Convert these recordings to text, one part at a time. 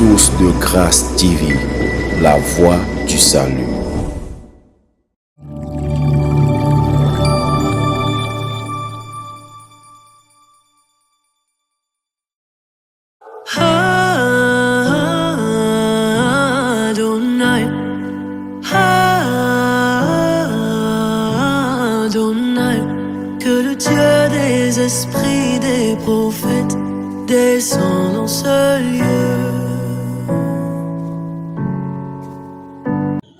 Source de Grâce TV, la voie du salut. Que le Dieu des esprits, des prophètes descend dans ce lieu.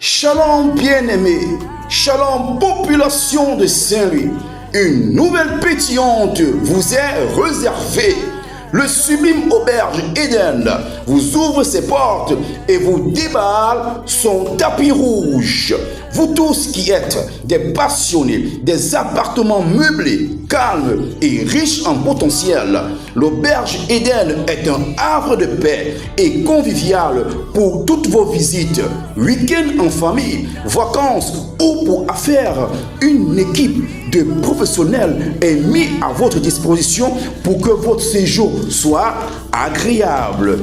Shalom bien-aimés, shalom population de Saint-Louis. Une nouvelle pétillante vous est réservée. Le sublime auberge Eden vous ouvre ses portes et vous déballe son tapis rouge. Vous tous qui êtes des passionnés des appartements meublés, calmes et riches en potentiel, l'auberge Eden est un havre de paix et convivial pour toutes vos visites, week-end en famille, vacances ou pour affaires. Une équipe de professionnels est mise à votre disposition pour que votre séjour soit agréable.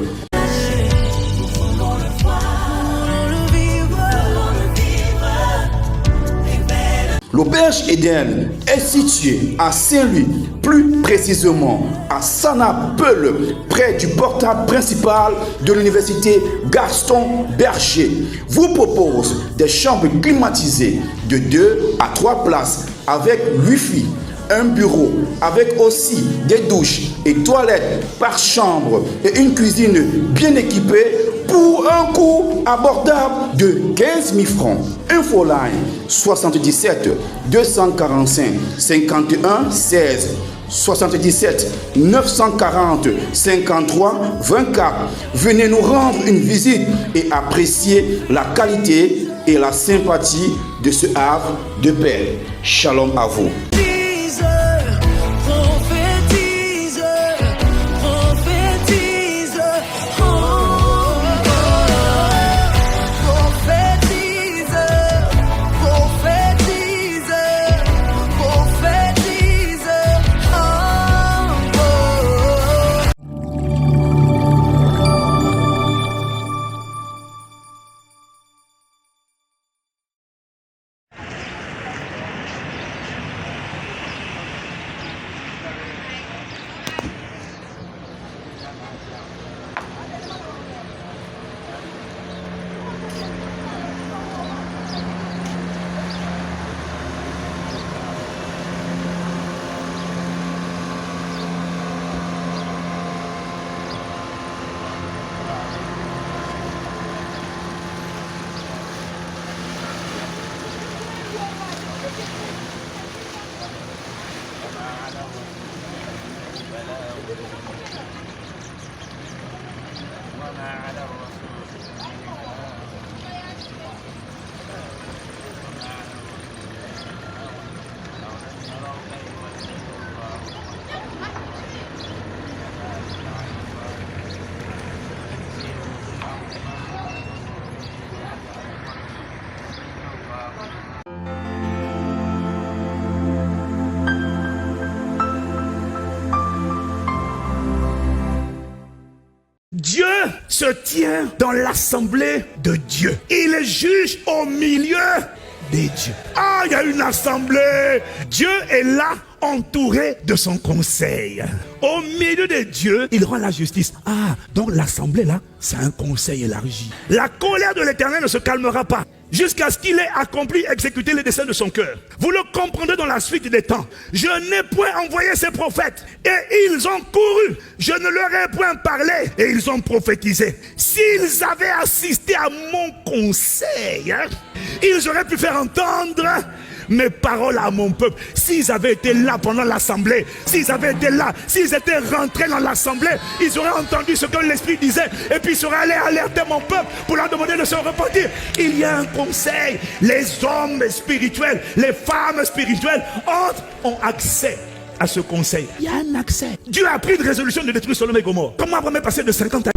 L'auberge Eden est située à Saint-Louis, plus précisément à Sanapeul, près du portail principal de l'université Gaston Berger. Vous propose des chambres climatisées de 2 à 3 places avec Wi-Fi, un bureau avec aussi des douches et toilettes par chambre et une cuisine bien équipée pour un coût abordable de 15 000 francs. Infoline 77 245 51 16 77 940 53 24. Venez nous rendre une visite et apprécier la qualité et la sympathie de ce havre de paix. Shalom à vous. Dieu se tient dans l'assemblée de Dieu. Il est juge au milieu des dieux. Ah, il y a une assemblée. Dieu est là, entouré de son conseil. Au milieu des dieux, il rend la justice. Ah, donc l'assemblée là, c'est un conseil élargi. La colère de l'Éternel ne se calmera pas jusqu'à ce qu'il ait accompli, exécuté les desseins de son cœur. Vous le comprendrez dans la suite des temps. Je n'ai point envoyé ces prophètes et ils ont couru. Je ne leur ai point parlé et ils ont prophétisé. S'ils avaient assisté à mon conseil, ils auraient pu faire entendre mes paroles à mon peuple. S'ils avaient été là pendant l'assemblée, s'ils avaient été là, s'ils étaient rentrés dans l'assemblée, ils auraient entendu ce que l'Esprit disait et puis ils seraient allés alerter mon peuple pour leur demander de se repentir. Il y a un conseil. Les hommes spirituels, les femmes spirituelles ont accès à ce conseil. Il y a un accès. Dieu a pris une résolution de détruire Sodome et Gomorrhe. Comment Abraham est passé de 50 ans